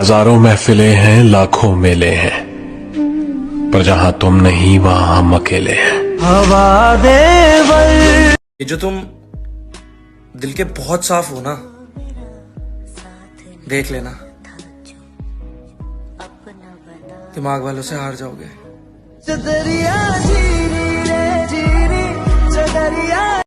हजारों महफिलें हैं, लाखों मेले हैं, पर जहां तुम नहीं वहां हम अकेले हैं। हवा देवर ये जो तुम दिल के बहुत साफ हो ना, देख लेना दिमाग वालों से हार जाओगे। तेरी